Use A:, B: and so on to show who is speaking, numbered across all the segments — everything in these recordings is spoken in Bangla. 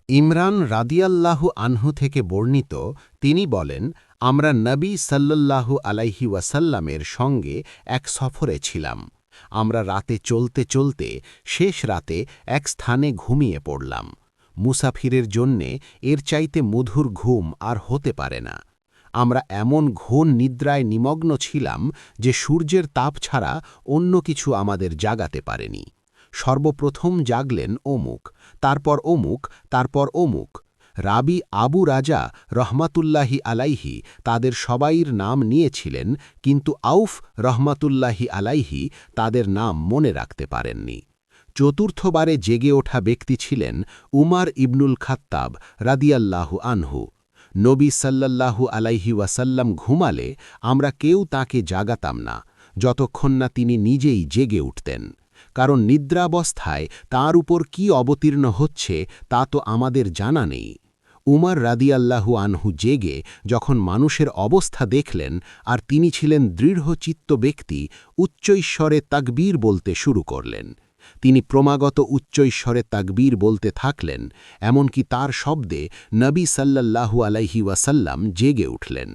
A: ইমরান রাদিয়াল্লাহু আনহু থেকে বর্ণিত, তিনি বলেন, আমরা নবী সাল্লাল্লাহু আলাইহি ওয়াসাল্লামের সঙ্গে এক সফরে ছিলাম। আমরা রাতে চলতে চলতে শেষ রাতে এক স্থানে ঘুমিয়ে পড়লাম। মুসাফিরের জন্যে এর চাইতে মধুর ঘুম আর হতে পারে না। আমরা এমন ঘোর নিদ্রায় নিমগ্ন ছিলাম যে সূর্যের তাপ ছাড়া অন্য কিছু আমাদের জাগাতে পারেনি। সর্বপ্রথম জাগলেন অমুক, তারপর অমুক, তারপর অমুক। রাবি আবু রাজা রহমাতুল্লাহি আলাইহি তাদের সবাইর নাম নিয়েছিলেন, কিন্তু আউফ রহমাতুল্লাহি আলাইহি তাদের নাম মনে রাখতে পারেননি। চতুর্থবারে জেগে ওঠা ব্যক্তি ছিলেন উমার ইবনুল খাত্তাব রাদিয়াল্লাহু আনহু। নবী সাল্লাল্লাহু আলাইহি ওয়াসাল্লাম ঘুমালে আমরা কেউ তাকে জাগাতাম না, যতক্ষণ না তিনি নিজেই জেগে উঠতেন। কারণ নিদ্রাবস্থায় তার উপর কি অবতীর্ণ হচ্ছে তা তো আমাদের জানা নেই। উমর রাদিয়াল্লাহু আনহু জেগে যখন মানুষের অবস্থা দেখলেন আর তিনি ছিলেন দৃঢ়চিত্ত ব্যক্তি, উচ্চৈশ্বরে তাকবীর বলতে শুরু করলেন। তিনি ক্রমাগত উচ্চৈশ্বরে তাকবীর বলতে থাকলেন, এমনকি তার শব্দে নবী সাল্লাল্লাহু আলাইহি ওয়াসাল্লাম জেগে উঠলেন।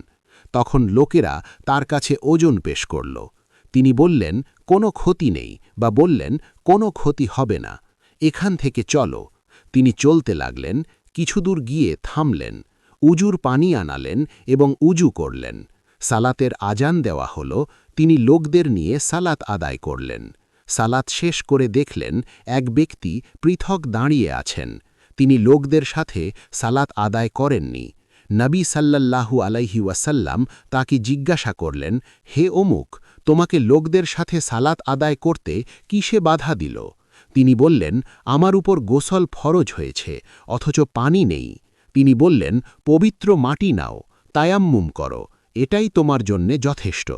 A: তখন লোকেরা তার কাছে ওজন পেশ করল। তিনি বললেন, কোনো ক্ষতি নেই, বা বললেন, কোনো ক্ষতি হবে না, এখান থেকে চলো। তিনি চলতে লাগলেন, কিছুদূর গিয়ে থামলেন, উজুর পানি আনালেন এবং উজু করলেন। সালাতের আজান দেওয়া হল, তিনি লোকদের নিয়ে সালাত আদায় করলেন। সালাত শেষ করে দেখলেন এক ব্যক্তি পৃথক দাঁড়িয়ে আছেন। তিনি লোকদের সাথে সালাত আদায় করেননি। নবী সাল্লাল্লাহু আলাইহি ওয়াসাল্লাম তাকে জিজ্ঞাসা করলেন, হে অমুক, তোমাকে লোকদের সাথে সালাত আদায় করতে কিসে বাধা দিল? তিনি বললেন, আমার উপর গোসল ফরজ হয়েছে, অথচ পানি নেই। তিনি বললেন, পবিত্র মাটি নাও, তায়াম্মুম করো, এটাই তোমার জন্যে যথেষ্ট।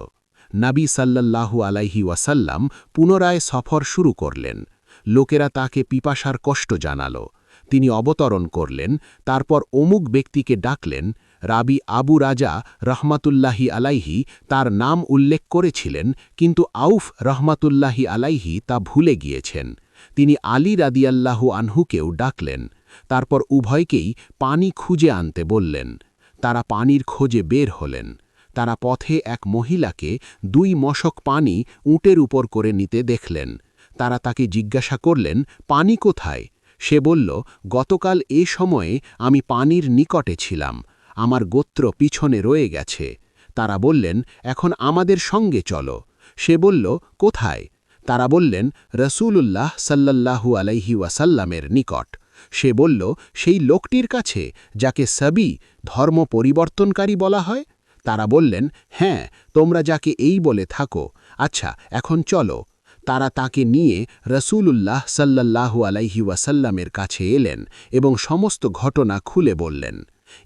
A: নবী সাল্লাল্লাহু আলাইহি ওয়াসাল্লাম পুনরায় সফর শুরু করলেন। লোকেরা তাকে পিপাসার কষ্ট জানাল। তিনি অবতরণ করলেন, তারপর অমুক ব্যক্তিকে ডাকলেন। রাবি আবু রাজা রহমাতুল্লাহি আলাইহি তার নাম উল্লেখ করেছিলেন, কিন্তু আউফ রহমাতুল্লাহি আলাইহি তা ভুলে গিয়েছেন। তিনি আলী রাদিয়াল্লাহু আনহুকেও ডাকলেন। তারপর উভয়কেই পানি খুঁজে আনতে বললেন। তারা পানির খোঁজে বের হলেন। তারা পথে এক মহিলাকে 2 মশক পানি উটের উপর করে নিতে দেখলেন। তারা তাকে জিজ্ঞাসা করলেন, পানি কোথায়? সে বলল, গতকাল এ সময়ে আমি পানির নিকটে ছিলাম, আমার গোত্র পিছনে রয়ে গেছে। তারা বললেন, এখন আমাদের সঙ্গে চলো। সে বলল, কোথায়? তারা বললেন, রসূলুল্লাহ সাল্লাল্লাহু আলাইহি ওয়াসাল্লামের নিকট। সে বলল, সেই লোকটির কাছে যাকে সাবি ধর্ম পরিবর্তনকারী বলা হয়? তারা বললেন, হ্যাঁ, তোমরা যাকে এই বলে থাকো। আচ্ছা, এখন চলো। তারা তাকে নিয়ে রসূলুল্লাহ সাল্লাল্লাহু আলাইহি ওয়াসাল্লামের কাছে এলেন এবং সমস্ত ঘটনা খুলে বললেন।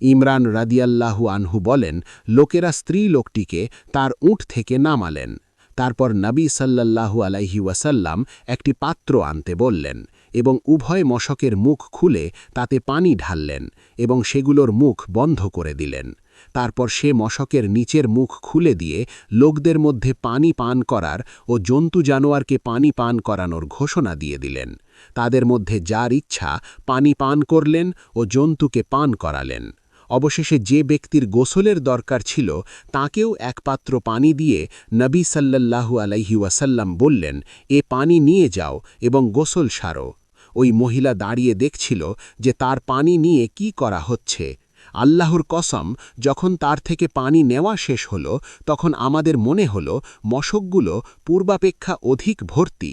A: ইমরান রাদিয়াল্লাহু আনহু বলেন, লোকেরা স্ত্রী লোকটিকে তার উট থেকে নামালেন। তারপর নবী সাল্লাল্লাহু আলাইহি ওয়াসাল্লাম একটি পাত্র আনতে বললেন এবং উভয় মশকের মুখ খুলে তাতে পানি ঢাললেন এবং সেগুলোর মুখ বন্ধ করে দিলেন। তারপর সে মশকের নিচের মুখ খুলে দিয়ে লোকদের মধ্যে পানি পান করার ও জন্তু জানোয়ারকে পানি পান করানোর ঘোষণা দিয়ে দিলেন। তাদের মধ্যে যার ইচ্ছা পানি পান করলেন ও জন্তুকে পান করালেন। অবশেষে যে ব্যক্তির গোসলের দরকার ছিল তাকেও এক পাত্র পানি দিয়ে নবী সাল্লাল্লাহু আলাইহি ওয়াসাল্লাম বললেন, এ পানি নিয়ে যাও এবং গোসল সারো। ওই মহিলা দাঁড়িয়ে দেখছিল যে তার পানি নিয়ে কি করা হচ্ছে। আল্লাহর কসম, যখন তার থেকে পানি নেওয়া শেষ হল, তখন আমাদের মনে হল মশকগুলো পূর্বাপেক্ষা অধিক ভর্তি।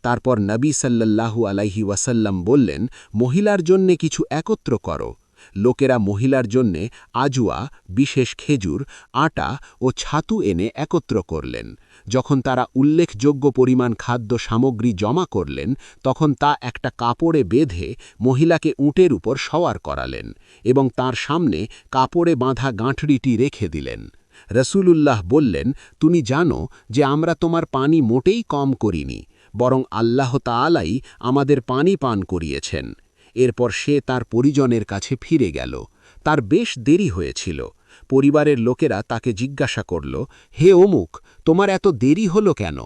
A: তারপর নবী সাল্লাল্লাহু আলাইহি ওয়াসাল্লাম বললেন, মহিলার জন্যে কিছু একত্র করো। লোকেরা মহিলার জন্যে আজুয়া, বিশেষ খেজুর, আটা ও ছাতু এনে একত্র করলেন। যখন তারা উল্লেখযোগ্য পরিমাণ খাদ্য সামগ্রী জমা করলেন, তখন তা একটা কাপড়ে বেঁধে মহিলাকে উটের উপর সওয়ার করালেন এবং তার সামনে কাপড়ে বাঁধা গাঁঠরিটি রেখে দিলেন। রসূলুল্লাহ বললেন, তুমি জানো যে আমরা তোমার পানি মোটেই কম করিনি, বরং আল্লাহ তাআলাই আমাদের পানি পান করিয়েছেন। এরপর সে তার পরিজনের কাছে ফিরে গেল। তার বেশ দেরি হয়েছিল। পরিবারের লোকেরা তাকে জিজ্ঞাসা করল, হে অমুক, তোমার এত দেরি হলো কেন?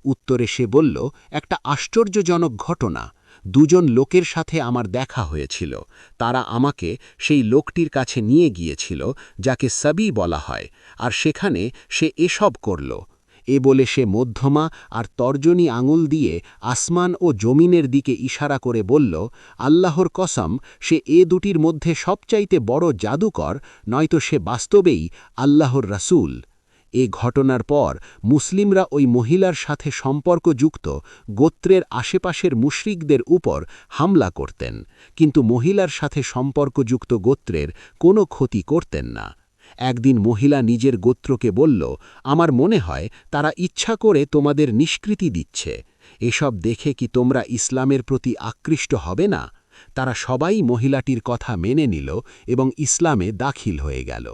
A: উত্তরে সে বলল, একটা আশ্চর্যজনক ঘটনা। দুজন লোকের সাথে আমার দেখা হয়েছিল। তারা আমাকে সেই লোকটির কাছে নিয়ে গিয়েছিল যাকে সাবি বলা হয়, আর সেখানে সে এসব করল। এ বলে সে মধ্যমা আর তর্জনী আঙুল দিয়ে আসমান ও জমিনের দিকে ইশারা করে বলল, আল্লাহর কসম, সে এ দুটির মধ্যে সবচাইতে বড় জাদুকর, নয়তো সে বাস্তবেই আল্লাহর রাসূল। এ ঘটনার পর মুসলিমরা ওই মহিলার সাথে সম্পর্কযুক্ত গোত্রের আশেপাশের মুশরিকদের উপর হামলা করতেন, কিন্তু মহিলার সাথে সম্পর্কযুক্ত গোত্রের কোনো ক্ষতি করতেন না। একদিন মহিলা নিজের গোত্রকে বলল, আমার মনে হয় তারা ইচ্ছা করে তোমাদের নিষ্কৃতি দিচ্ছে। এসব দেখে কি তোমরা ইসলামের প্রতি আকৃষ্ট হবে না? তারা সবাই মহিলাটির কথা মেনে নিল এবং ইসলামে দাখিল হয়ে গেল।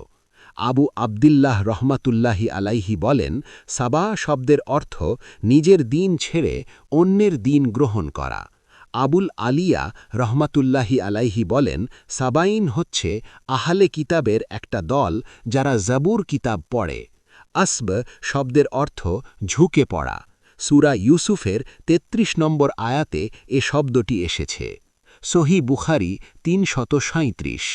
A: আবু আবদিল্লাহ রহমাতুল্লাহি আলাইহি বলেন, সাবা শব্দের অর্থ নিজের দিন ছেড়ে অন্যের দিন গ্রহণ করা। আবুল আলিয়া রহমাতুল্লাহি আলাইহি বলেন, সাবাইন হচ্ছে আহলে কিতাবের একটা দল যারা জাবুর কিতাব পড়ে। আসব শব্দের অর্থ ঝুঁকে পড়া। সূরা ইউসুফের ৩৩ নম্বর আয়াতে এ শব্দটি এসেছে। সহি বুখারী ৩৩৭।